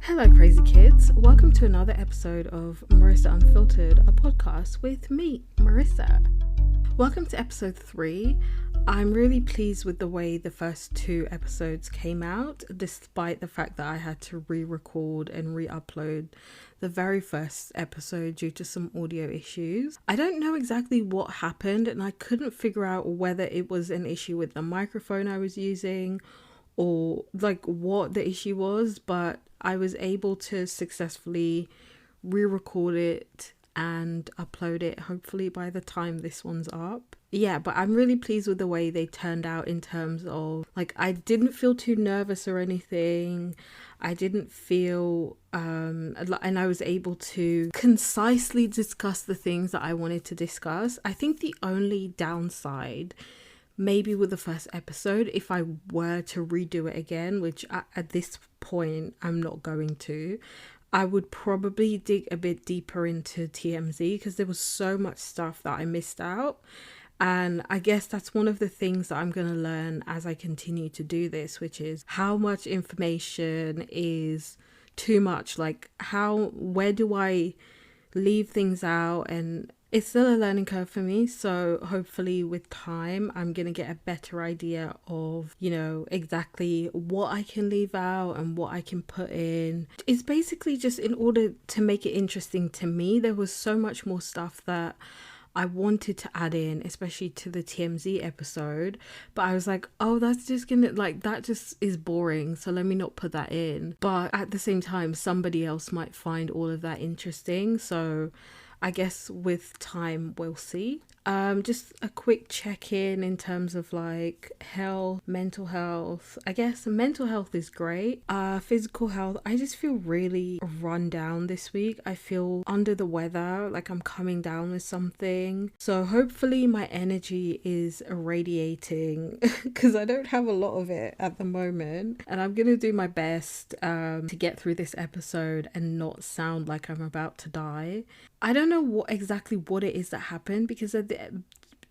Hello, crazy kids. Welcome to another episode of Marissa Unfiltered, a podcast with me, Marissa. Welcome to episode 3. I'm really pleased with the way the first 2 episodes came out, despite the fact that I had to re-record and re-upload the very first episode due to some audio issues. I don't know exactly what happened, and I couldn't figure out whether it was an issue with the microphone I was using or like what the issue was, but I was able to successfully re-record it and upload it hopefully by the time this one's up. Yeah, but I'm really pleased with the way they turned out in terms of, like, I didn't feel too nervous or anything. I didn't feel, and I was able to concisely discuss the things that I wanted to discuss. I think the only downside maybe with the first episode, if I were to redo it again, which at this point I'm not going to, I would probably dig a bit deeper into TMZ because there was so much stuff that I missed out. And I guess that's one of the things that I'm going to learn as I continue to do this, which is how much information is too much. Like where do I leave things out? And it's still a learning curve for me, so hopefully with time I'm gonna get a better idea of, exactly what I can leave out and what I can put in. It's basically just in order to make it interesting to me. There was so much more stuff that I wanted to add in, especially to the TMZ episode, but I was like, oh, that's just gonna, that just is boring, so let me not put that in. But at the same time, somebody else might find all of that interesting, so I guess with time we'll see. Just a quick check-in in terms of health, mental health. I guess mental health is great. Physical health, I just feel really run down this week. I feel under the weather, like I'm coming down with something. So hopefully my energy is irradiating because I don't have a lot of it at the moment. And I'm gonna do my best to get through this episode and not sound like I'm about to die. I don't know exactly what it is that happened, because at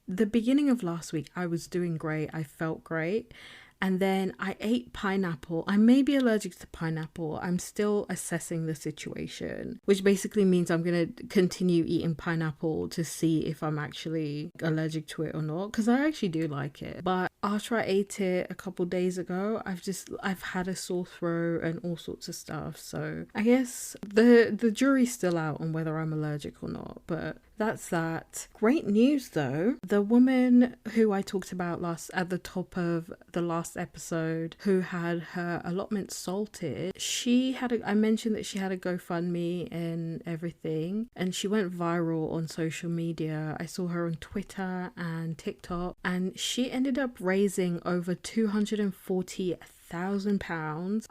the beginning of last week I was doing great, I felt great, and then I ate pineapple. I may be allergic to pineapple. I'm still assessing the situation, which basically means I'm going to continue eating pineapple to see if I'm actually allergic to it or not, because I actually do like it. But after I ate it a couple days ago, I've had a sore throat and all sorts of stuff. So I guess the jury's still out on whether I'm allergic or not, but that's that. Great news though. The woman who I talked about at the top of the last episode, who had her allotment salted, I mentioned that she had a GoFundMe and everything, and she went viral on social media. I saw her on Twitter and TikTok, and she ended up raising over £240,000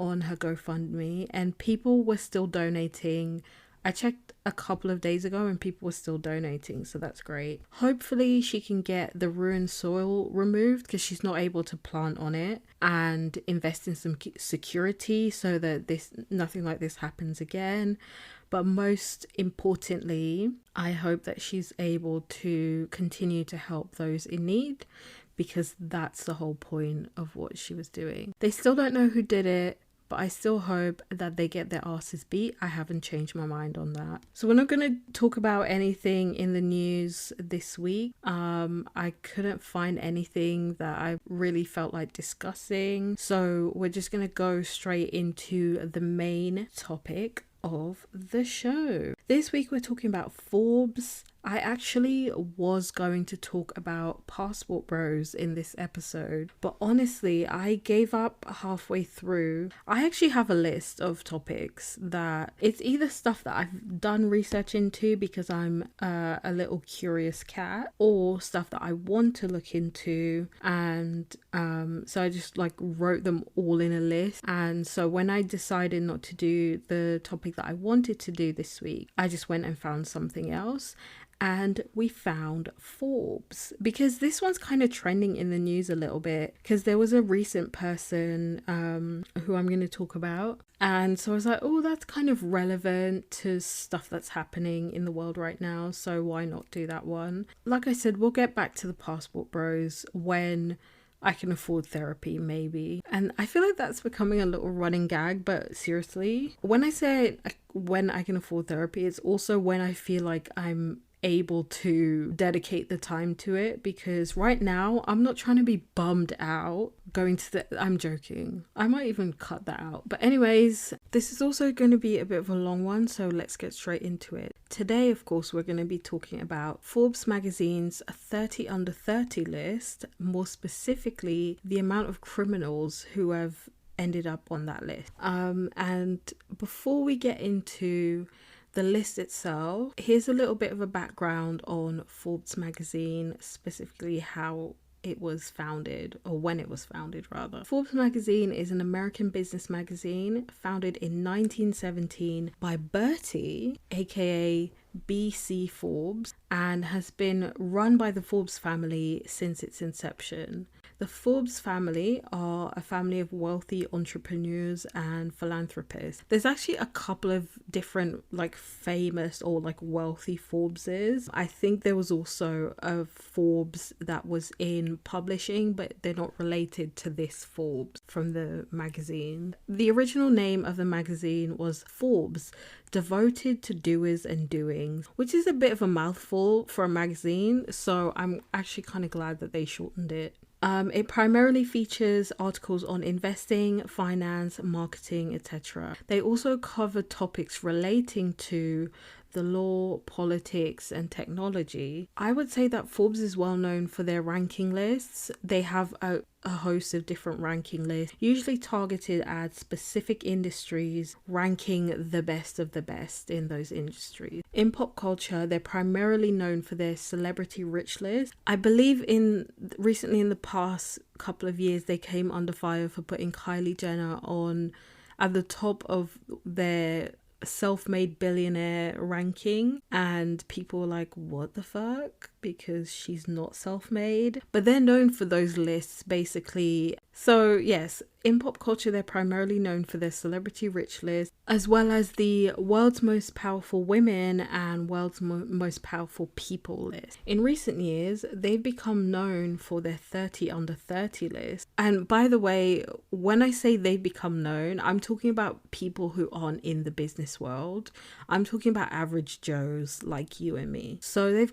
on her GoFundMe, and people were still donating. I checked a couple of days ago and people were still donating, so that's great. Hopefully she can get the ruined soil removed because she's not able to plant on it, and invest in some security so that nothing like this happens again. But most importantly, I hope that she's able to continue to help those in need, because that's the whole point of what she was doing. They still don't know who did it, but I still hope that they get their asses beat. I haven't changed my mind on that. So we're not going to talk about anything in the news this week. I couldn't find anything that I really felt like discussing. So we're just going to go straight into the main topic of the show. This week we're talking about Forbes. I actually was going to talk about passport bros in this episode, but honestly I gave up halfway through. I actually have a list of topics that it's either stuff that I've done research into because I'm a little curious cat, or stuff that I want to look into, and so I just wrote them all in a list. And so when I decided not to do the topic that I wanted to do this week, I just went and found something else. And we found Forbes, because this one's kind of trending in the news a little bit, because there was a recent person who I'm going to talk about, and so I was like, oh, that's kind of relevant to stuff that's happening in the world right now, so why not do that one? Like I said, we'll get back to the passport bros when I can afford therapy, maybe. And I feel like that's becoming a little running gag, but seriously, when I say when I can afford therapy, it's also when I feel like I'm able to dedicate the time to it, because right now I'm not trying to be bummed out going to I'm joking, I might even cut that out. But anyways, this is also going to be a bit of a long one, so let's get straight into it. Today, of course, we're going to be talking about Forbes magazine's 30 under 30 list, more specifically the amount of criminals who have ended up on that list. And before we get into the list itself, here's a little bit of a background on Forbes magazine, specifically how it was founded, or when it was founded rather. Forbes magazine is an American business magazine founded in 1917 by Bertie, aka B.C. Forbes, and has been run by the Forbes family since its inception. The Forbes family are a family of wealthy entrepreneurs and philanthropists. There's actually a couple of different famous or wealthy Forbeses. I think there was also a Forbes that was in publishing, but they're not related to this Forbes from the magazine. The original name of the magazine was Forbes, devoted to doers and doings, which is a bit of a mouthful for a magazine, so I'm actually kind of glad that they shortened it. It primarily features articles on investing, finance, marketing, etc. They also cover topics relating to the law, politics, and technology. I would say that Forbes is well known for their ranking lists. They have a host of different ranking lists, usually targeted at specific industries, ranking the best of the best in those industries. In pop culture, they're primarily known for their celebrity rich list. I believe recently in the past couple of years, they came under fire for putting Kylie Jenner on at the top of their self-made billionaire ranking, and people were like, what the fuck, because she's not self-made. But they're known for those lists basically. So yes, in pop culture, they're primarily known for their celebrity rich list, as well as the world's most powerful women and world's most powerful people list. In recent years, they've become known for their 30 under 30 list. And by the way, when I say they've become known, I'm talking about people who aren't in the business world. I'm talking about average Joes like you and me. So they've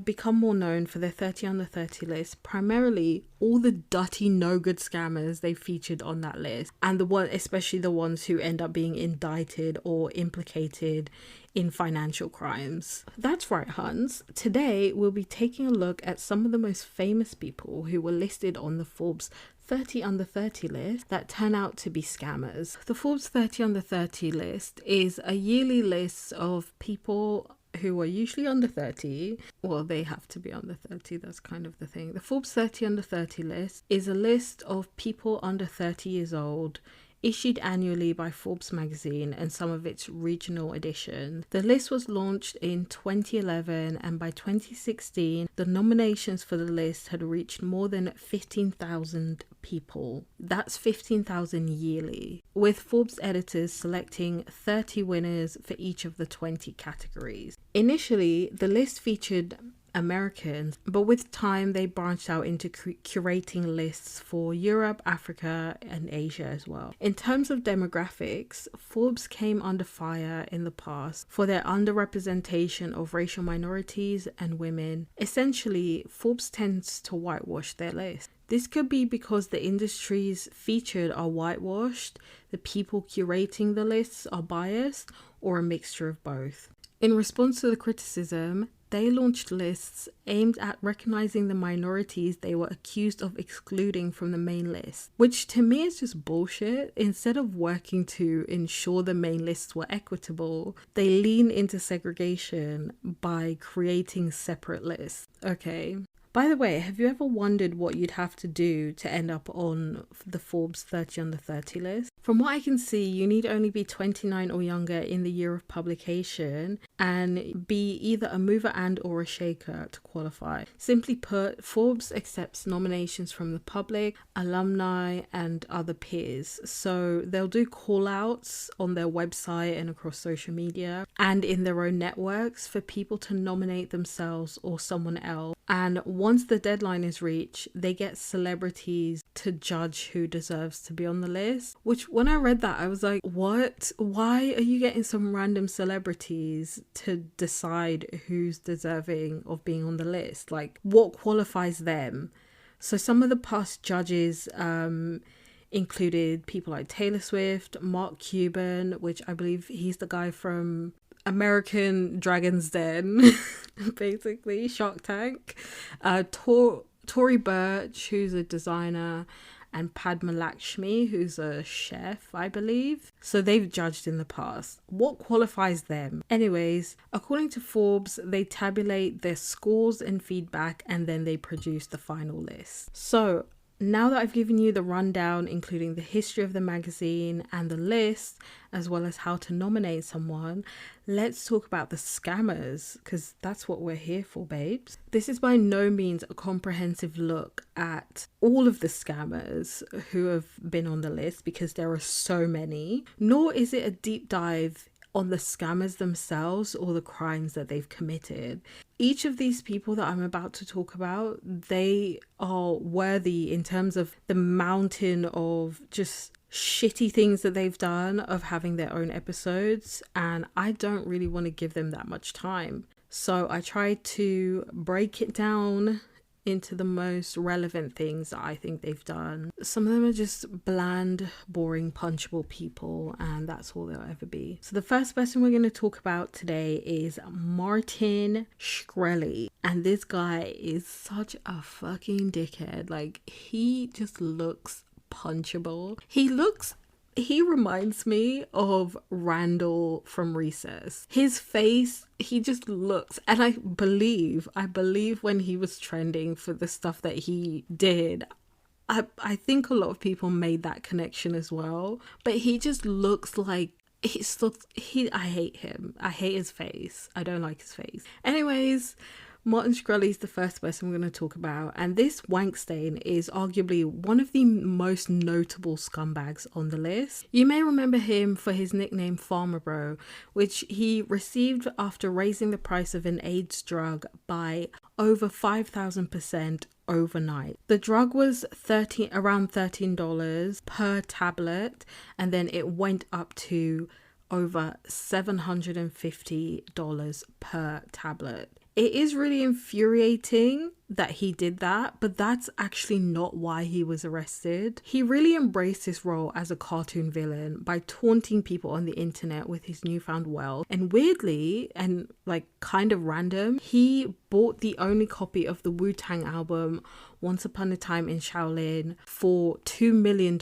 become more known for their 30 under 30 list, primarily all the dirty no good scammers they featured on that list, and especially the ones who end up being indicted or implicated in financial crimes. That's right, Hans. Today we'll be taking a look at some of the most famous people who were listed on the Forbes 30 under 30 list that turn out to be scammers. The Forbes 30 under 30 list is a yearly list of people who are usually under 30. Well, they have to be under 30, that's kind of the thing. The Forbes 30 under 30 list is a list of people under 30 years old, issued annually by Forbes magazine and some of its regional editions. The list was launched in 2011, and by 2016, the nominations for the list had reached more than 15,000 people. That's 15,000 yearly, with Forbes editors selecting 30 winners for each of the 20 categories. Initially, the list featured Americans, but with time they branched out into curating lists for Europe, Africa, and Asia as well. In terms of demographics, Forbes came under fire in the past for their underrepresentation of racial minorities and women. Essentially, Forbes tends to whitewash their list. This could be because the industries featured are whitewashed, the people curating the lists are biased, or a mixture of both. In response to the criticism, they launched lists aimed at recognizing the minorities they were accused of excluding from the main list, which to me is just bullshit. Instead of working to ensure the main lists were equitable, they lean into segregation by creating separate lists. Okay. By the way, have you ever wondered what you'd have to do to end up on the Forbes 30 under 30 list? From what I can see, you need only be 29 or younger in the year of publication and be either a mover and or a shaker to qualify. Simply put, Forbes accepts nominations from the public, alumni, and other peers. So they'll do call outs on their website and across social media and in their own networks for people to nominate themselves or someone else. And once the deadline is reached, they get celebrities to judge who deserves to be on the list. Which, when I read that, I was like, what? Why are you getting some random celebrities to decide who's deserving of being on the list? Like, what qualifies them? So some of the past judges included people like Taylor Swift, Mark Cuban, which I believe he's the guy from American Dragon's Den, basically, Shark Tank, Tory Burch, who's a designer, and Padma Lakshmi, who's a chef, I believe. So they've judged in the past. What qualifies them? Anyways, according to Forbes, they tabulate their scores and feedback, and then they produce the final list. So now that I've given you the rundown, including the history of the magazine and the list, as well as how to nominate someone, let's talk about the scammers, because that's what we're here for, babes. This is by no means a comprehensive look at all of the scammers who have been on the list, because there are so many, nor is it a deep dive on the scammers themselves or the crimes that they've committed. Each of these people that I'm about to talk about, they are worthy in terms of the mountain of just shitty things that they've done, of having their own episodes, and I don't really want to give them that much time. So I tried to break it down into the most relevant things that I think they've done. Some of them are just bland, boring, punchable people, and that's all they'll ever be. So the first person we're going to talk about today is Martin Shkreli. And this guy is such a fucking dickhead. Like, he just looks punchable. He reminds me of Randall from Recess. His face, he just looks, and I believe when he was trending for the stuff that he did, I think a lot of people made that connection as well. But he just looks like, I hate him. I hate his face. I don't like his face. Anyways, Martin Shkreli is the first person we're going to talk about, and this wankstain is arguably one of the most notable scumbags on the list. You may remember him for his nickname Farmer Bro, which he received after raising the price of an AIDS drug by over 5,000% overnight. The drug was around $13 per tablet, and then it went up to over $750 per tablet. It is really infuriating that he did that, but that's actually not why he was arrested. He really embraced his role as a cartoon villain by taunting people on the internet with his newfound wealth. And weirdly, and like kind of random, he bought the only copy of the Wu-Tang album Once Upon a Time in Shaolin for $2 million,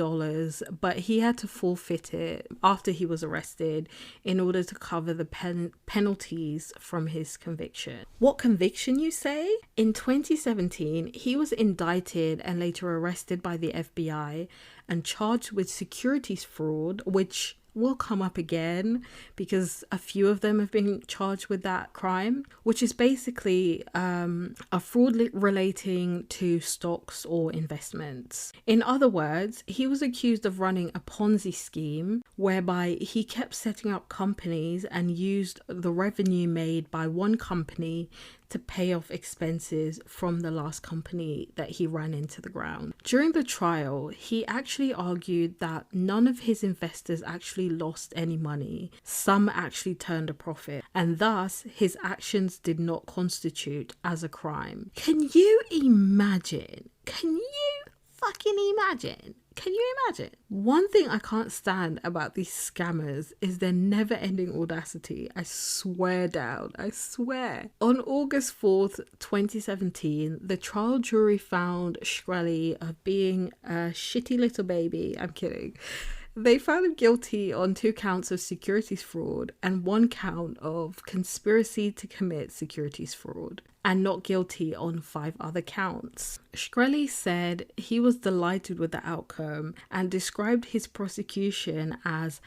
but he had to forfeit it after he was arrested in order to cover the penalties from his conviction. What conviction, you say? In 2017, he was indicted and later arrested by the FBI and charged with securities fraud, which will come up again because a few of them have been charged with that crime, which is basically a fraud relating to stocks or investments. In other words, he was accused of running a Ponzi scheme whereby he kept setting up companies and used the revenue made by one company to pay off expenses from the last company that he ran into the ground. During the trial, he actually argued that none of his investors actually lost any money. Some actually turned a profit, and thus his actions did not constitute as a crime. Can you imagine? Can you fucking imagine? Can you imagine? One thing I can't stand about these scammers is their never-ending audacity. I swear down. I swear. On August 4th, 2017, the trial jury found Shkreli of being a shitty little baby. I'm kidding. They found him guilty on 2 counts of securities fraud and 1 count of conspiracy to commit securities fraud, and not guilty on 5 other counts. Shkreli said he was delighted with the outcome and described his prosecution as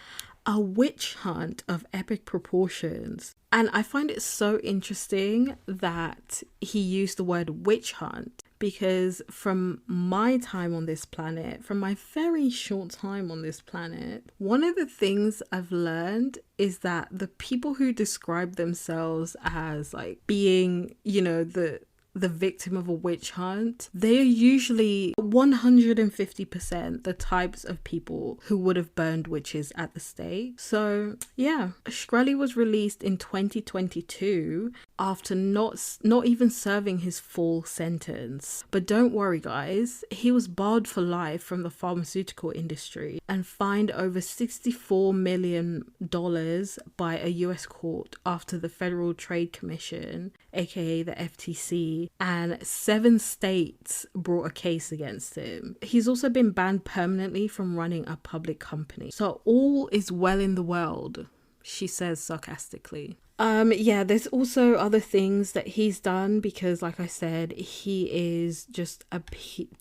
a witch hunt of epic proportions. And I find it so interesting that he used the word witch hunt, because from my time on this planet, from my very short time on this planet, one of the things I've learned is that the people who describe themselves as like being, you know, the the victim of a witch hunt, they are usually 150% the types of people who would have burned witches at the stake. So yeah, Shkreli was released in 2022 after not even serving his full sentence. But don't worry guys, he was barred for life from the pharmaceutical industry and fined over $64 million by a US court after the Federal Trade Commission, aka the FTC, and 7 states brought a case against him. He's also been banned permanently from running a public company. So all is well in the world, she says sarcastically. Yeah, there's also other things that he's done because, like I said, he is just a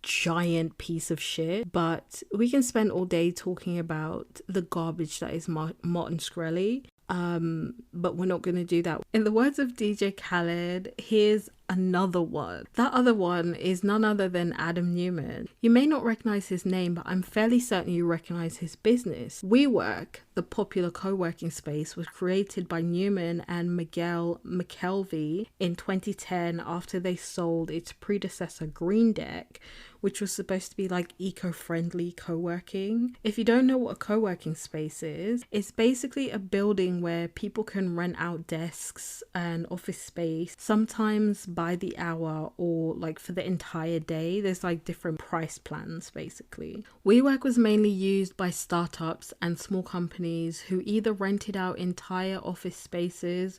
giant piece of shit. But we can spend all day talking about the garbage that is Martin Shkreli. But we're not going to do that. In the words of DJ Khaled, here's another one. That other one is none other than Adam Neumann. You may not recognize his name, but I'm fairly certain you recognize his business. WeWork, the popular co-working space, was created by Neumann and Miguel McKelvey in 2010 after they sold its predecessor Green Deck, which was supposed to be like eco-friendly co-working. If you don't know what a co-working space is, it's basically a building where people can rent out desks and office space, sometimes by the hour or like for the entire day. There's like different price plans basically. WeWork was mainly used by startups and small companies who either rented out entire office spaces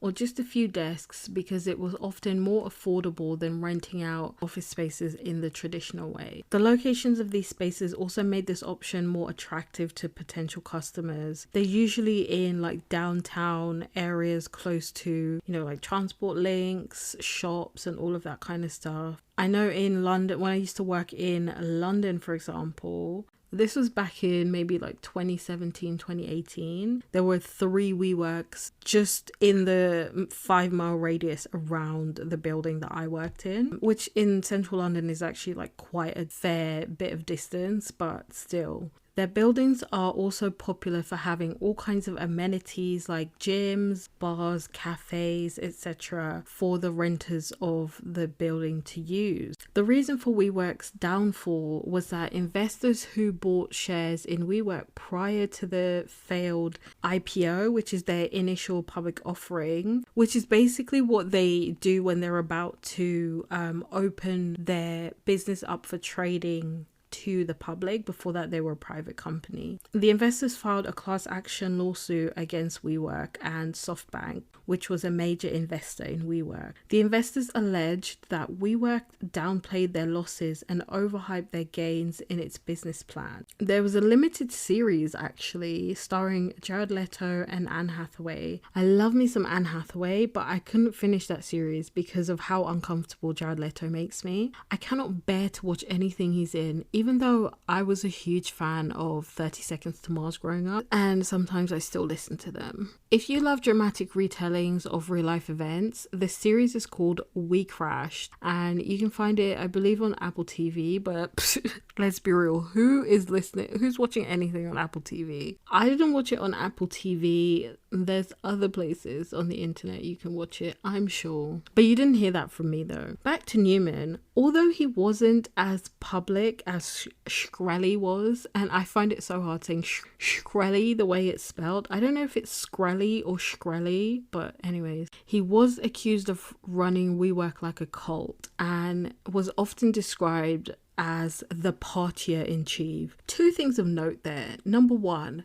or just a few desks because it was often more affordable than renting out office spaces in the traditional way. The locations of these spaces also made this option more attractive to potential customers. They're usually in like downtown areas close to, like transport links, shops and all of that kind of stuff. I know in London, when I used to work in London, for example, this was back in maybe like 2017, 2018. There were 3 WeWorks just in the 5-mile radius around the building that I worked in, which in central London is actually like quite a fair bit of distance, but still. Their buildings are also popular for having all kinds of amenities like gyms, bars, cafes, etc. for the renters of the building to use. The reason for WeWork's downfall was that investors who bought shares in WeWork prior to the failed IPO, which is their initial public offering, which is basically what they do when they're about to open their business up for trading to the public. Before that, they were a private company. The investors filed a class action lawsuit against WeWork and SoftBank, which was a major investor in WeWork. The investors alleged that WeWork downplayed their losses and overhyped their gains in its business plan. There was a limited series actually starring Jared Leto and Anne Hathaway. I love me some Anne Hathaway, but I couldn't finish that series because of how uncomfortable Jared Leto makes me. I cannot bear to watch anything he's in, even though I was a huge fan of 30 Seconds to Mars growing up, and sometimes I still listen to them. If you love dramatic retellings of real life events, the series is called We Crashed, and you can find it, I believe, on Apple TV, but let's be real, who's watching anything on Apple TV? I didn't watch it on Apple TV. There's other places on the internet you can watch it, I'm sure. But you didn't hear that from me though. Back to Neumann. Although he wasn't as public as Shkreli was, and I find it so hard saying Shkreli the way it's spelled. I don't know if it's Skrelly or Shkreli, but anyways, he was accused of running WeWork like a cult and was often described as the partier in chief. 2 things of note there. Number 1,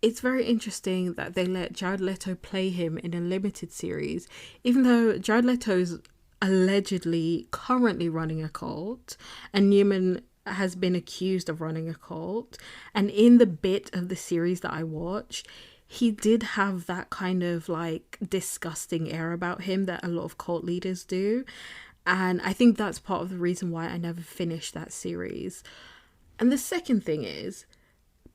it's very interesting that they let Jared Leto play him in a limited series, even though Jared Leto's allegedly currently running a cult and Neumann has been accused of running a cult. And in the bit of the series that I watched, he did have that kind of like disgusting air about him that a lot of cult leaders do. And I think that's part of the reason why I never finished that series. And the second thing is,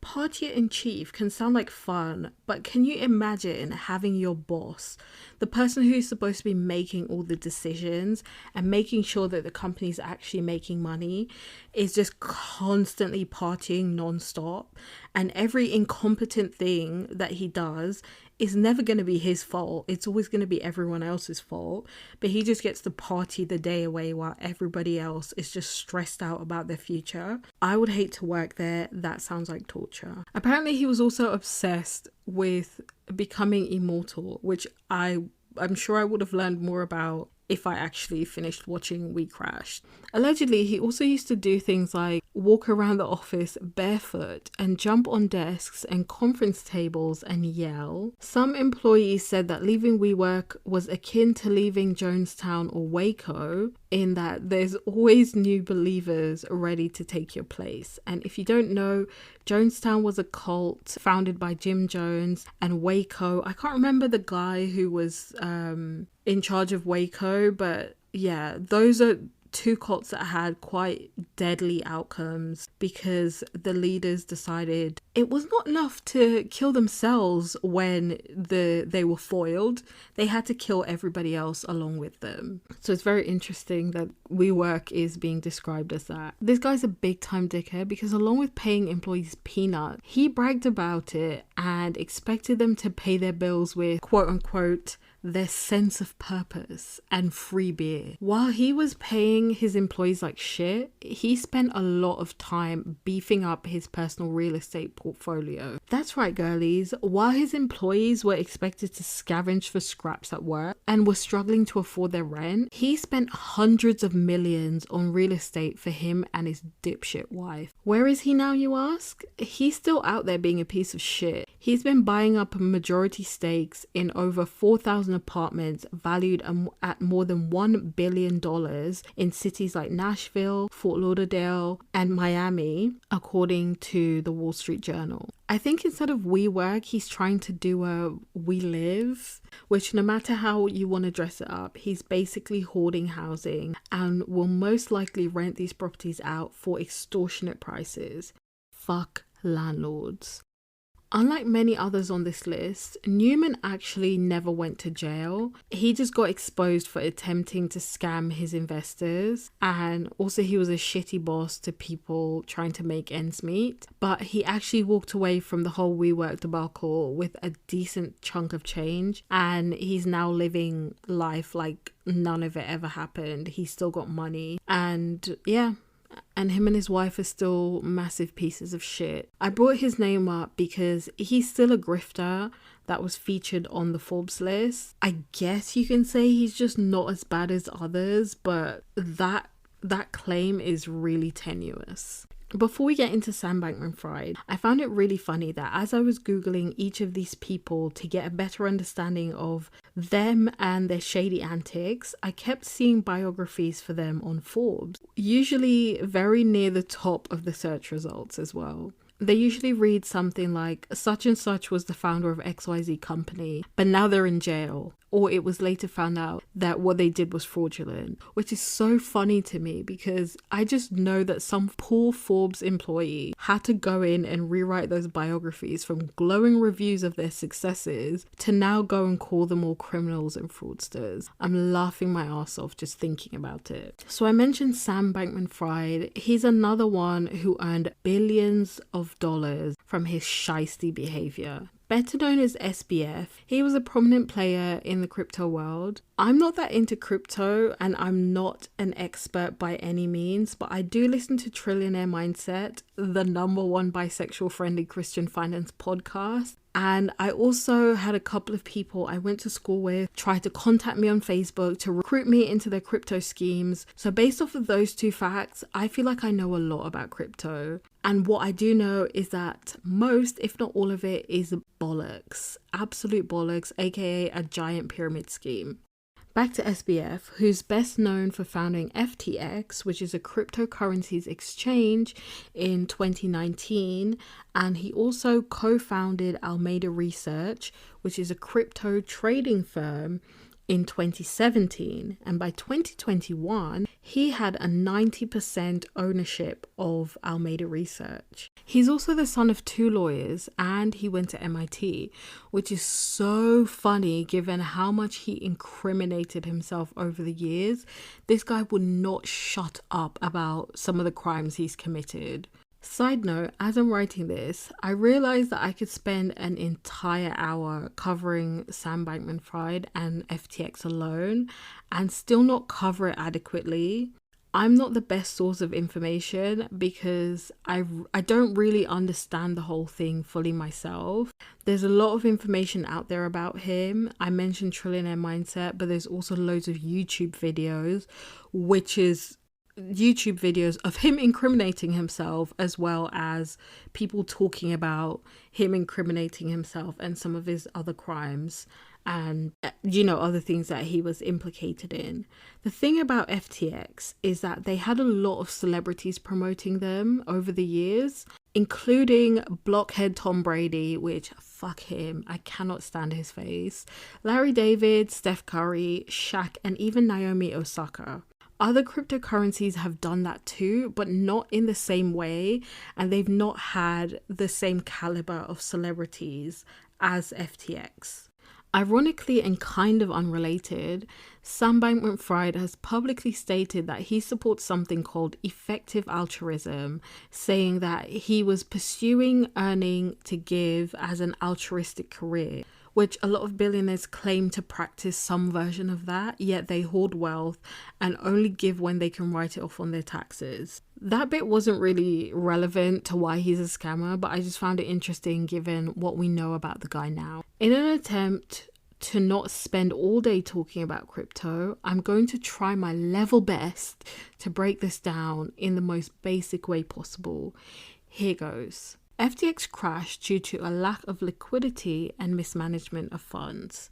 partier in chief can sound like fun, but can you imagine having your boss, the person who's supposed to be making all the decisions and making sure that the company's actually making money, is just constantly partying non-stop, and every incompetent thing that he does it's never going to be his fault. It's always going to be everyone else's fault. But he just gets to party the day away while everybody else is just stressed out about their future. I would hate to work there. That sounds like torture. Apparently, he was also obsessed with becoming immortal, which I'm sure I would have learned more about if I actually finished watching We Crashed. Allegedly, he also used to do things like walk around the office barefoot and jump on desks and conference tables and yell. Some employees said that leaving WeWork was akin to leaving Jonestown or Waco, in that there's always new believers ready to take your place. And if you don't know, Jonestown was a cult founded by Jim Jones, and Waco, I can't remember the guy who was in charge of Waco, but yeah, those are two cults that had quite deadly outcomes because the leaders decided it was not enough to kill themselves when they were foiled. They had to kill everybody else along with them. So it's very interesting that WeWork is being described as that. This guy's a big time dickhead because along with paying employees peanuts, he bragged about it and expected them to pay their bills with quote unquote their sense of purpose and free beer. While he was paying his employees like shit, he spent a lot of time beefing up his personal real estate portfolio. That's right, girlies. While his employees were expected to scavenge for scraps at work and were struggling to afford their rent, he spent hundreds of millions on real estate for him and his dipshit wife. Where is he now, you ask? He's still out there being a piece of shit. He's been buying up majority stakes in over 4,000 apartments valued at more than $1 billion in cities like Nashville, Fort Lauderdale, and Miami, according to the Wall Street Journal. I think instead of WeWork, he's trying to do a We Live, which no matter how you want to dress it up, he's basically hoarding housing and will most likely rent these properties out for extortionate prices. Fuck landlords. Unlike many others on this list, Newman actually never went to jail. He just got exposed for attempting to scam his investors, and also he was a shitty boss to people trying to make ends meet. But he actually walked away from the whole WeWork debacle with a decent chunk of change, and he's now living life like none of it ever happened. He's still got money, and yeah. And him and his wife are still massive pieces of shit. I brought his name up because he's still a grifter that was featured on the Forbes list. I guess you can say he's just not as bad as others, but that claim is really tenuous. Before we get into Sam Bankman-Fried, I found it really funny that as I was Googling each of these people to get a better understanding of them and their shady antics, I kept seeing biographies for them on Forbes, usually very near the top of the search results as well. They usually read something like, such and such was the founder of XYZ company, but now they're in jail. Or it was later found out that what they did was fraudulent, which is so funny to me because I just know that some poor Forbes employee had to go in and rewrite those biographies from glowing reviews of their successes to now go and call them all criminals and fraudsters. I'm laughing my ass off just thinking about it. So I mentioned Sam Bankman-Fried. He's another one who earned billions of dollars from his shisty behavior. Better known as SBF, he was a prominent player in the crypto world. I'm not that into crypto and I'm not an expert by any means, but I do listen to Trillionaire Mindset, the #1 bisexual friendly Christian finance podcast. And I also had a couple of people I went to school with try to contact me on Facebook to recruit me into their crypto schemes. So based off of those two facts, I feel like I know a lot about crypto. And what I do know is that most, if not all of it, is bollocks. Absolute bollocks, aka a giant pyramid scheme. Back to SBF, who's best known for founding FTX, which is a cryptocurrencies exchange, in 2019. And he also co-founded Alameda Research, which is a crypto trading firm, in 2017. And by 2021, he had a 90% ownership of Alameda Research. He's also the son of 2 lawyers and he went to MIT, which is so funny given how much he incriminated himself over the years. This guy would not shut up about some of the crimes he's committed. Side note, as I'm writing this, I realized that I could spend an entire hour covering Sam Bankman-Fried and FTX alone and still not cover it adequately. I'm not the best source of information because I don't really understand the whole thing fully myself. There's a lot of information out there about him. I mentioned Trillionaire Mindset, but there's also loads of YouTube videos of him incriminating himself, as well as people talking about him incriminating himself and some of his other crimes and other things that he was implicated in. The thing about FTX is that they had a lot of celebrities promoting them over the years, including blockhead Tom Brady, which fuck him, I cannot stand his face, Larry David, Steph Curry, Shaq, and even Naomi Osaka. Other cryptocurrencies have done that too, but not in the same way, and they've not had the same caliber of celebrities as FTX. Ironically and kind of unrelated, Sam Bankman-Fried has publicly stated that he supports something called effective altruism, saying that he was pursuing earning to give as an altruistic career, which a lot of billionaires claim to practice some version of that, yet they hoard wealth and only give when they can write it off on their taxes. That bit wasn't really relevant to why he's a scammer, but I just found it interesting given what we know about the guy now. In an attempt to not spend all day talking about crypto, I'm going to try my level best to break this down in the most basic way possible. Here goes. FTX crashed due to a lack of liquidity and mismanagement of funds.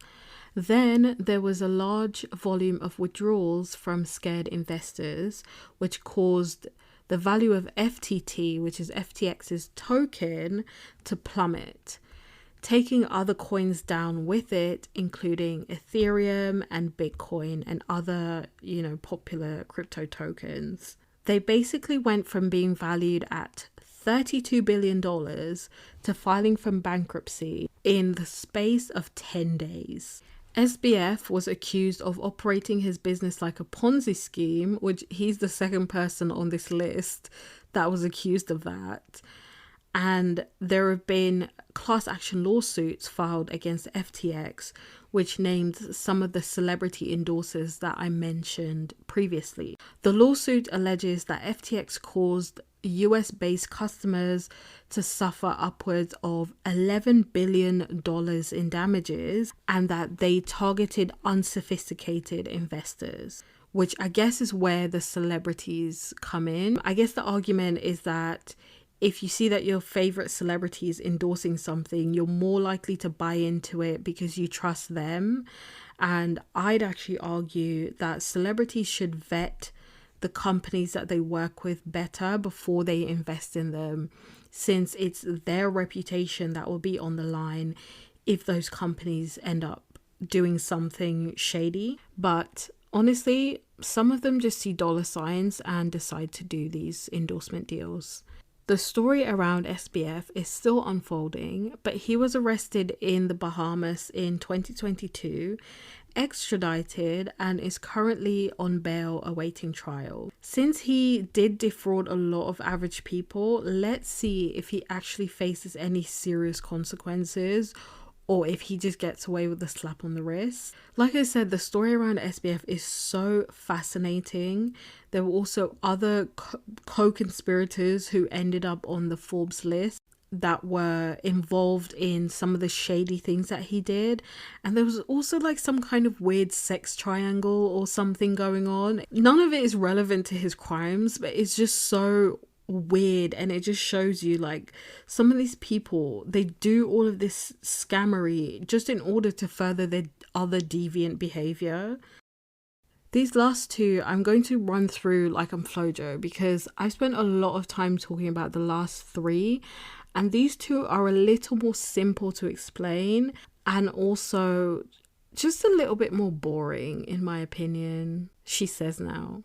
Then there was a large volume of withdrawals from scared investors, which caused the value of FTT, which is FTX's token, to plummet, taking other coins down with it, including Ethereum and Bitcoin and other, popular crypto tokens. They basically went from being valued at $32 billion to filing for bankruptcy in the space of 10 days. SBF was accused of operating his business like a Ponzi scheme, which he's the second person on this list that was accused of that. And there have been class action lawsuits filed against FTX, which named some of the celebrity endorsers that I mentioned previously. The lawsuit alleges that FTX caused US-based customers to suffer upwards of $11 billion in damages, and that they targeted unsophisticated investors, which I guess is where the celebrities come in. I guess the argument is that if you see that your favorite celebrity is endorsing something, you're more likely to buy into it because you trust them. And I'd actually argue that celebrities should vet the companies that they work with better before they invest in them, since it's their reputation that will be on the line if those companies end up doing something shady. But honestly, some of them just see dollar signs and decide to do these endorsement deals. The story around SBF is still unfolding, but he was arrested in the Bahamas in 2022, extradited, and is currently on bail awaiting trial. Since he did defraud a lot of average people, let's see if he actually faces any serious consequences or if he just gets away with a slap on the wrist. Like I said, the story around SBF is so fascinating. There were also other co-conspirators who ended up on the Forbes list that were involved in some of the shady things that he did. And there was also like some kind of weird sex triangle or something going on. None of it is relevant to his crimes, but it's just so weird, and it just shows you like some of these people, they do all of this scammery just in order to further their other deviant behavior. These last two I'm going to run through like I'm Flojo, because I've spent a lot of time talking about the last three, and these two are a little more simple to explain and also just a little bit more boring in my opinion, she says now.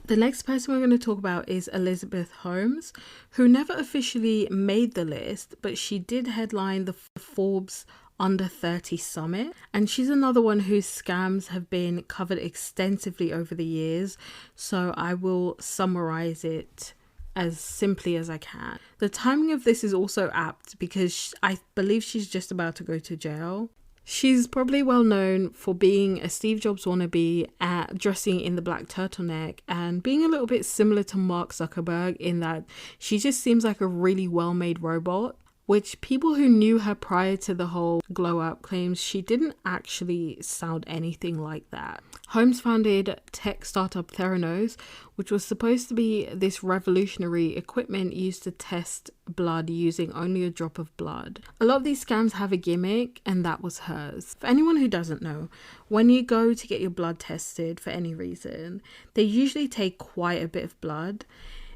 The next person we're going to talk about is Elizabeth Holmes, who never officially made the list, but she did headline the Forbes Under 30 Summit. And she's another one whose scams have been covered extensively over the years, so I will summarize it as simply as I can. The timing of this is also apt because I believe she's just about to go to jail. She's probably well known for being a Steve Jobs wannabe, dressing in the black turtleneck, and being a little bit similar to Mark Zuckerberg in that she just seems like a really well-made robot, which people who knew her prior to the whole glow up claims she didn't actually sound anything like that. Holmes founded tech startup Theranos, which was supposed to be this revolutionary equipment used to test blood using only a drop of blood. A lot of these scams have a gimmick, and that was hers. For anyone who doesn't know, when you go to get your blood tested for any reason, they usually take quite a bit of blood.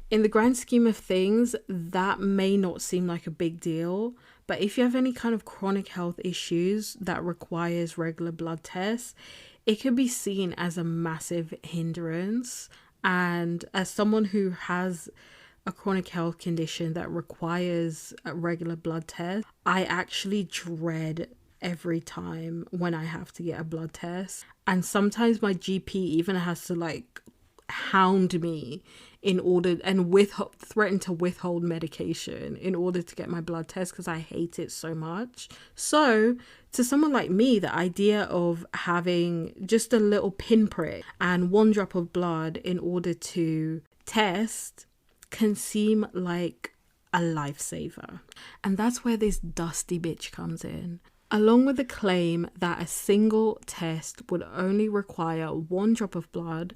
In the grand scheme of things, that may not seem like a big deal, but if you have any kind of chronic health issues that requires regular blood tests, it can be seen as a massive hindrance. And as someone who has a chronic health condition that requires a regular blood test, I actually dread every time when I have to get a blood test. And sometimes my GP even has to hound me in order and threaten to withhold medication in order to get my blood test because I hate it so much. So to someone like me, the idea of having just a little pinprick and one drop of blood in order to test can seem like a lifesaver. And that's where this dusty bitch comes in. Along with the claim that a single test would only require one drop of blood,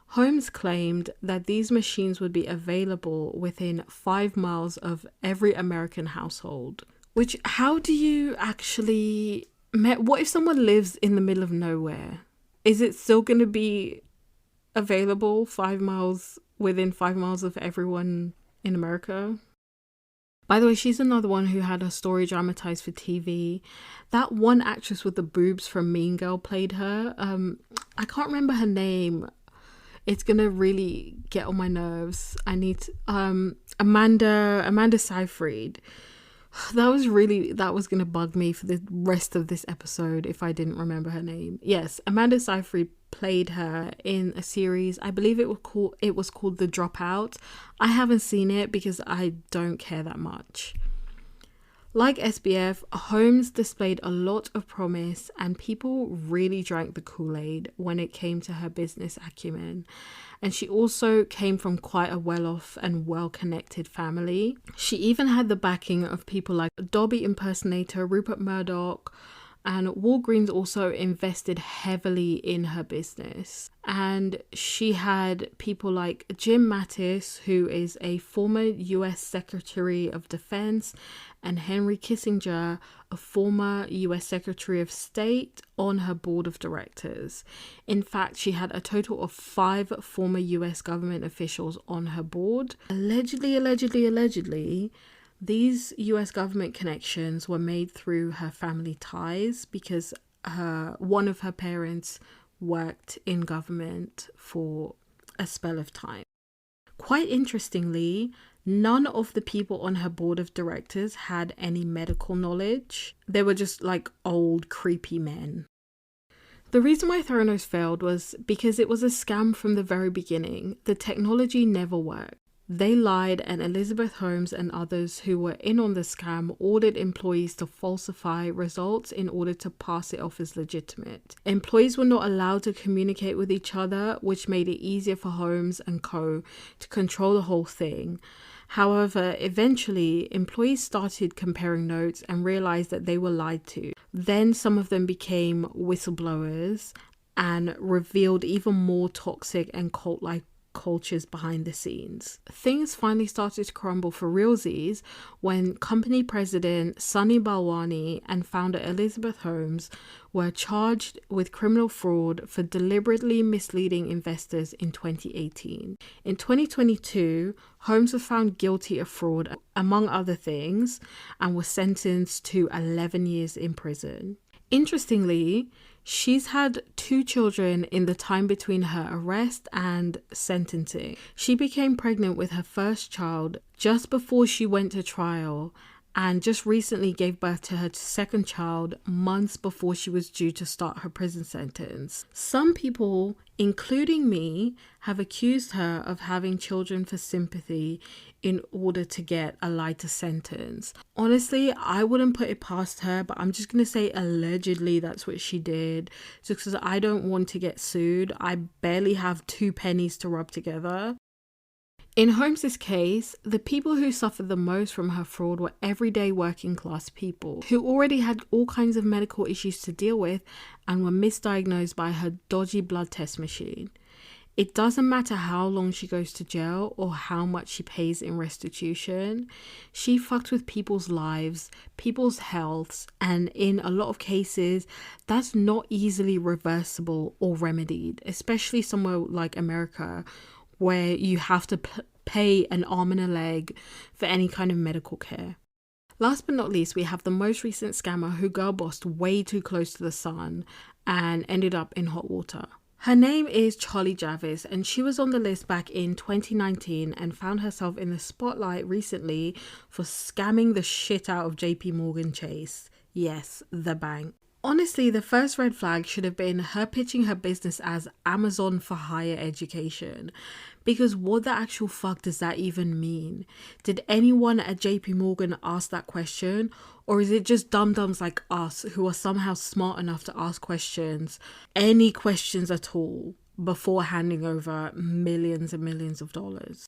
Holmes claimed that these machines would be available within 5 miles of every American household. Which, how do you actually... What if someone lives in the middle of nowhere? Is it still going to be available within 5 miles of everyone in America? By the way, she's another one who had her story dramatized for TV. That one actress with the boobs from Mean Girl played her. I can't remember her name. It's gonna really get on my nerves. I need Amanda Seyfried. That was gonna bug me for the rest of this episode if I didn't remember her name. Yes, Amanda Seyfried played her in a series. I believe it was called The Dropout. I haven't seen it because I don't care that much. Like SBF, Holmes displayed a lot of promise, and people really drank the Kool-Aid when it came to her business acumen. And she also came from quite a well-off and well-connected family. She even had the backing of people like Dobby impersonator Rupert Murdoch, and Walgreens also invested heavily in her business. And she had people like Jim Mattis, who is a former US Secretary of Defense, and Henry Kissinger, a former US Secretary of State, on her board of directors. In fact, she had a total of 5 former US government officials on her board. Allegedly, these US government connections were made through her family ties because one of her parents worked in government for a spell of time. Quite interestingly, none of the people on her board of directors had any medical knowledge. They were just old, creepy men. The reason why Theranos failed was because it was a scam from the very beginning. The technology never worked. They lied, and Elizabeth Holmes and others who were in on the scam ordered employees to falsify results in order to pass it off as legitimate. Employees were not allowed to communicate with each other, which made it easier for Holmes and co. to control the whole thing. However, eventually, employees started comparing notes and realized that they were lied to. Then some of them became whistleblowers and revealed even more toxic and cult-like cultures behind the scenes. Things finally started to crumble for realsies when company president Sunny Balwani and founder Elizabeth Holmes were charged with criminal fraud for deliberately misleading investors in 2018. In 2022, Holmes was found guilty of fraud, among other things, and was sentenced to 11 years in prison. Interestingly, she's had 2 children in the time between her arrest and sentencing. She became pregnant with her first child just before she went to trial, and just recently gave birth to her second child months before she was due to start her prison sentence. Some people, including me, have accused her of having children for sympathy in order to get a lighter sentence. Honestly, I wouldn't put it past her, but I'm just going to say allegedly that's what she did, just because I don't want to get sued. I barely have 2 pennies to rub together. In Holmes's case, the people who suffered the most from her fraud were everyday working class people who already had all kinds of medical issues to deal with and were misdiagnosed by her dodgy blood test machine. It doesn't matter how long she goes to jail or how much she pays in restitution. She fucked with people's lives, people's healths, and in a lot of cases, that's not easily reversible or remedied, especially somewhere like America, where you have to pay an arm and a leg for any kind of medical care. Last but not least, we have the most recent scammer who girl bossed way too close to the sun and ended up in hot water. Her name is Charlie Jarvis, and she was on the list back in 2019 and found herself in the spotlight recently for scamming the shit out of JP Morgan Chase. Yes, the bank. Honestly, the first red flag should have been her pitching her business as Amazon for higher education. Because what the actual fuck does that even mean? Did anyone at JP Morgan ask that question? Or is it just dum-dums like us who are somehow smart enough to ask questions, any questions at all, before handing over millions and millions of dollars?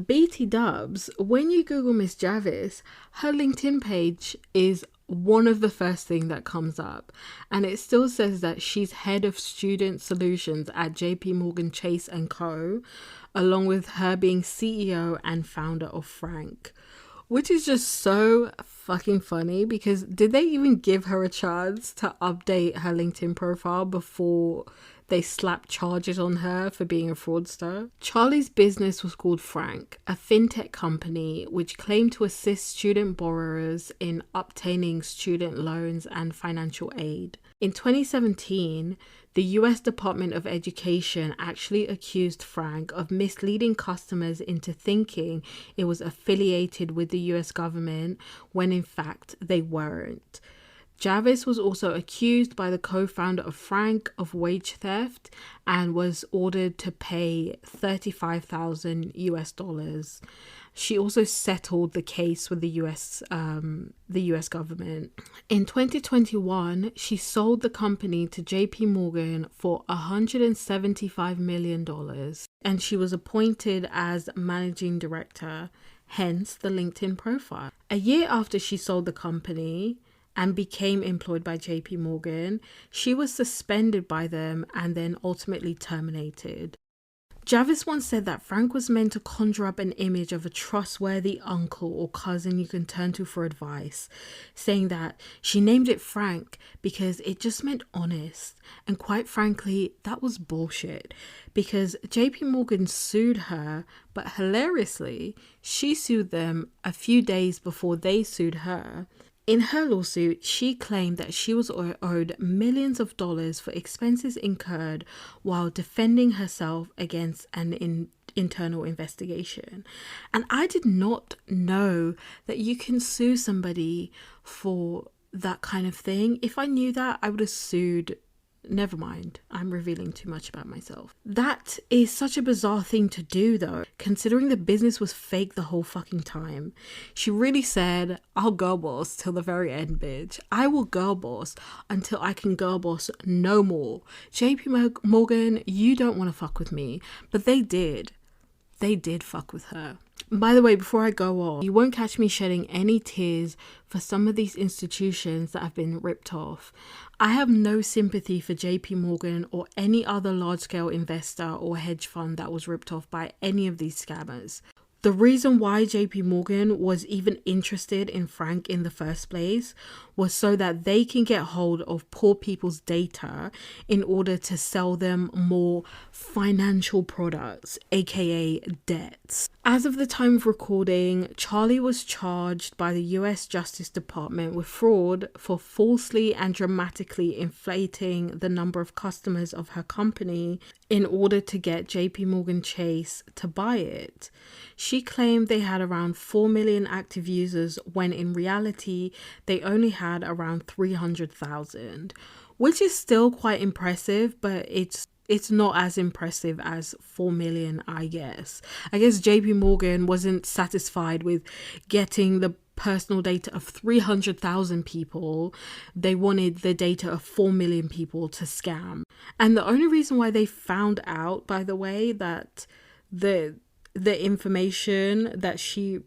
BT dubs, when you Google Miss Jarvis, her LinkedIn page is one of the first thing that comes up, and it still says that she's head of student solutions at JP Morgan Chase & Co., along with her being CEO and founder of Frank, which is just so fucking funny, because did they even give her a chance to update her LinkedIn profile before they slapped charges on her for being a fraudster? Charlie's business was called Frank, a fintech company which claimed to assist student borrowers in obtaining student loans and financial aid. In 2017, the US Department of Education actually accused Frank of misleading customers into thinking it was affiliated with the US government when in fact they weren't. Jarvis was also accused by the co-founder of Frank of wage theft and was ordered to pay $35,000 US. She also settled the case with the US government. In 2021, she sold the company to JP Morgan for $175 million, and she was appointed as managing director, hence the LinkedIn profile. A year after she sold the company and became employed by JP Morgan, she was suspended by them and then ultimately terminated. Jarvis once said that Frank was meant to conjure up an image of a trustworthy uncle or cousin you can turn to for advice, saying that she named it Frank because it just meant honest. And quite frankly, that was bullshit, because JP Morgan sued her, but hilariously, she sued them a few days before they sued her. In her lawsuit, she claimed that she was owed millions of dollars for expenses incurred while defending herself against an internal investigation. And I did not know that you can sue somebody for that kind of thing. If I knew that, I would have sued. Never mind, I'm revealing too much about myself. That is such a bizarre thing to do though, considering the business was fake the whole fucking time. She really said, I'll girl boss till the very end, bitch. I will girl boss until I can girl boss no more. JP Morgan, you don't want to fuck with me, but they did. They did fuck with her. By the way, before I go on, you won't catch me shedding any tears for some of these institutions that have been ripped off. I have no sympathy for JP Morgan or any other large-scale investor or hedge fund that was ripped off by any of these scammers. The reason why JP Morgan was even interested in Frank in the first place was so that they can get hold of poor people's data in order to sell them more financial products, aka debts. As of the time of recording, Charlie was charged by the US Justice Department with fraud for falsely and dramatically inflating the number of customers of her company in order to get JP Morgan Chase to buy it. She claimed they had around 4 million active users when in reality they only had around 300,000, which is still quite impressive, but it's it's not as impressive as 4 million, I guess. I guess JP Morgan wasn't satisfied with getting the personal data of 300,000 people. They wanted the data of 4 million people to scam. And the only reason why they found out, by the way, that the information that she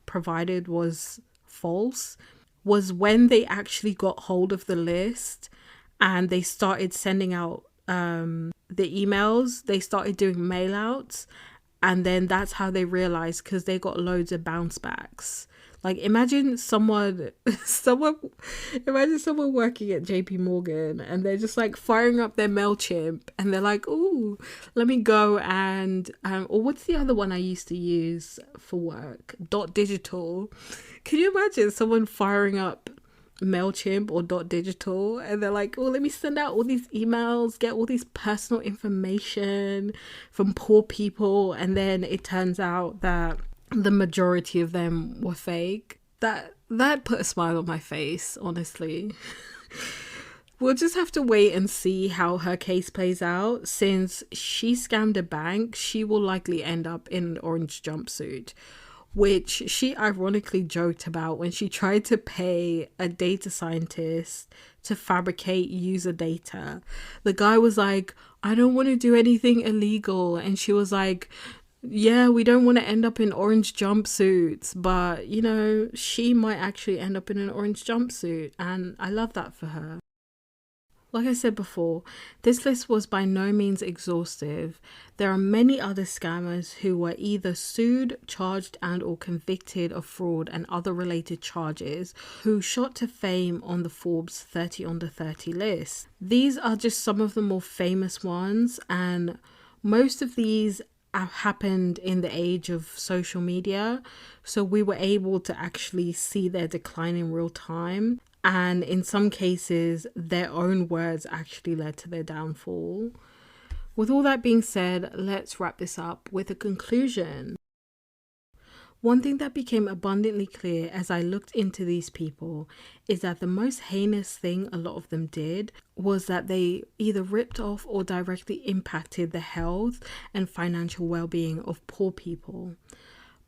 provided was false was when they actually got hold of the list and they started sending out the emails. They started doing mail outs, and then that's how they realized, because they got loads of bounce backs. Like, imagine someone working at JP Morgan and they're just like firing up their MailChimp and they're like, oh, let me go and or what's the other one I used to use for work? .digital. Can you imagine someone firing up MailChimp or .digital and they're like, oh, let me send out all these emails, get all this personal information from poor people, and then it turns out that the majority of them were fake. That put a smile on my face, honestly. We'll just have to wait and see how her case plays out. Since she scammed a bank, she will likely end up in an orange jumpsuit, which she ironically joked about when she tried to pay a data scientist to fabricate user data. The guy was like, I don't want to do anything illegal. And she was like, yeah, we don't want to end up in orange jumpsuits, but, you know, she might actually end up in an orange jumpsuit. And I love that for her. Like I said before, this list was by no means exhaustive. There are many other scammers who were either sued, charged and or convicted of fraud and other related charges who shot to fame on the Forbes 30 under 30 list. These are just some of the more famous ones, and most of these happened in the age of social media, so we were able to actually see their decline in real time. And in some cases, their own words actually led to their downfall. With all that being said, let's wrap this up with a conclusion. One thing that became abundantly clear as I looked into these people is that the most heinous thing a lot of them did was that they either ripped off or directly impacted the health and financial well-being of poor people.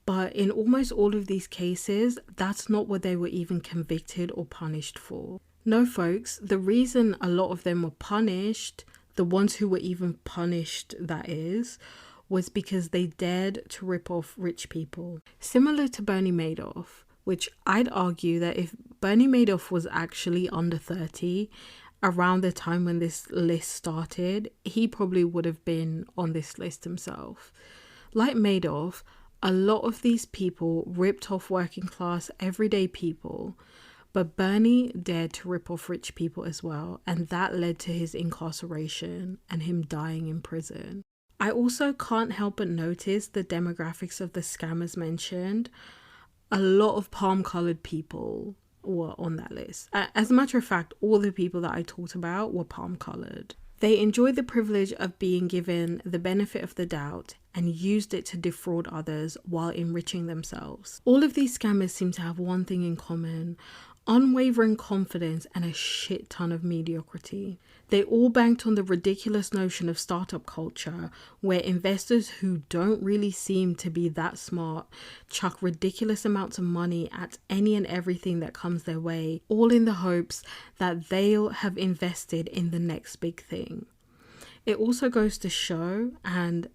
But in almost all of these cases, that's not what they were even convicted or punished for. No, folks, the reason a lot of them were punished, the ones who were even punished, that is, was because they dared to rip off rich people. Similar to Bernie Madoff, which I'd argue that if Bernie Madoff was actually under 30, around the time when this list started, he probably would have been on this list himself. Like Madoff, a lot of these people ripped off working class, everyday people, but Bernie dared to rip off rich people as well, and that led to his incarceration and him dying in prison. I also can't help but notice the demographics of the scammers mentioned. A lot of palm-colored people were on that list. As a matter of fact, all the people that I talked about were palm-colored. They enjoyed the privilege of being given the benefit of the doubt and used it to defraud others while enriching themselves. All of these scammers seem to have one thing in common: unwavering confidence and a shit ton of mediocrity. They all banked on the ridiculous notion of startup culture, where investors who don't really seem to be that smart chuck ridiculous amounts of money at any and everything that comes their way, all in the hopes that they'll have invested in the next big thing. It also goes to show, and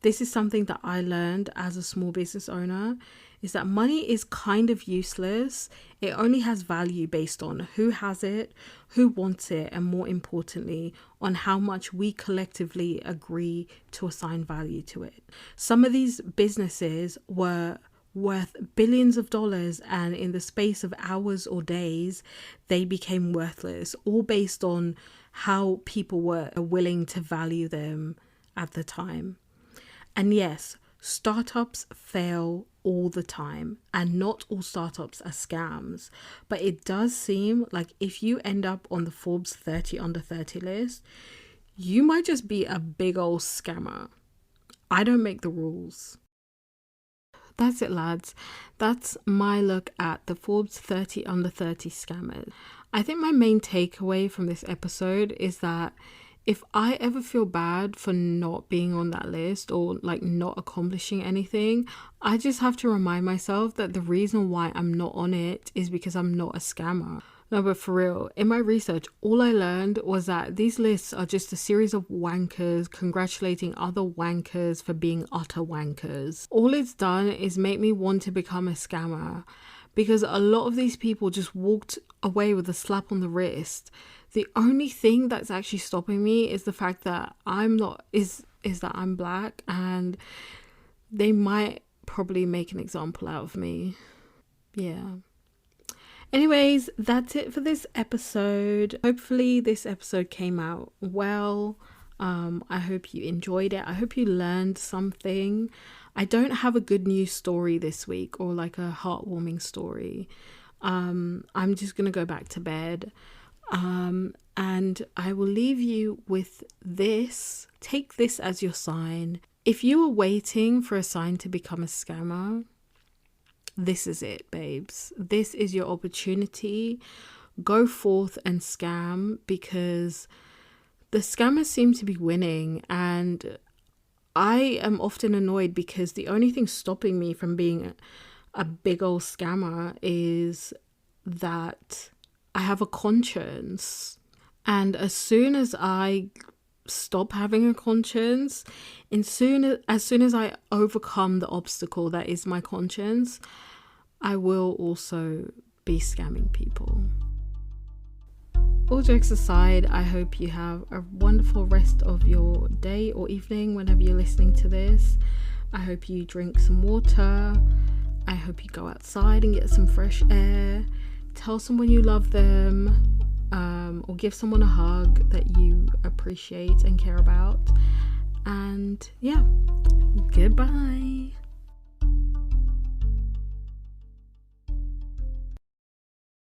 this is something that I learned as a small business owner, is that money is kind of useless. It only has value based on who has it, who wants it, and more importantly, on how much we collectively agree to assign value to it. Some of these businesses were worth billions of dollars, and in the space of hours or days, they became worthless, all based on how people were willing to value them at the time. And yes, startups fail all the time, and not all startups are scams, but it does seem like if you end up on the Forbes 30 under 30 list, you might just be a big old scammer. I don't make the rules. That's it, lads. That's my look at the Forbes 30 under 30 scammers. I think my main takeaway from this episode is that if I ever feel bad for not being on that list or like not accomplishing anything, I just have to remind myself that the reason why I'm not on it is because I'm not a scammer. No, but for real, in my research, all I learned was that these lists are just a series of wankers congratulating other wankers for being utter wankers. All it's done is make me want to become a scammer, because a lot of these people just walked away with a slap on the wrist. The only thing that's actually stopping me is the fact that that I'm black, and they might probably make an example out of me. Yeah. Anyways, that's it for this episode. Hopefully this episode came out well. I hope you enjoyed it. I hope you learned something. I don't have a good news story this week, or like a heartwarming story. I'm just gonna go back to bed. And I will leave you with this. Take this as your sign. If you were waiting for a sign to become a scammer, this is it, babes. This is your opportunity. Go forth and scam, because the scammers seem to be winning, and I am often annoyed because the only thing stopping me from being a big old scammer is that I have a conscience. And as soon as I stop having a conscience, as soon as I overcome the obstacle that is my conscience, I will also be scamming people. All jokes aside, I hope you have a wonderful rest of your day or evening whenever you're listening to this. I hope you drink some water. I hope you go outside and get some fresh air. Tell someone you love them, or give someone a hug that you appreciate and care about. And yeah, goodbye.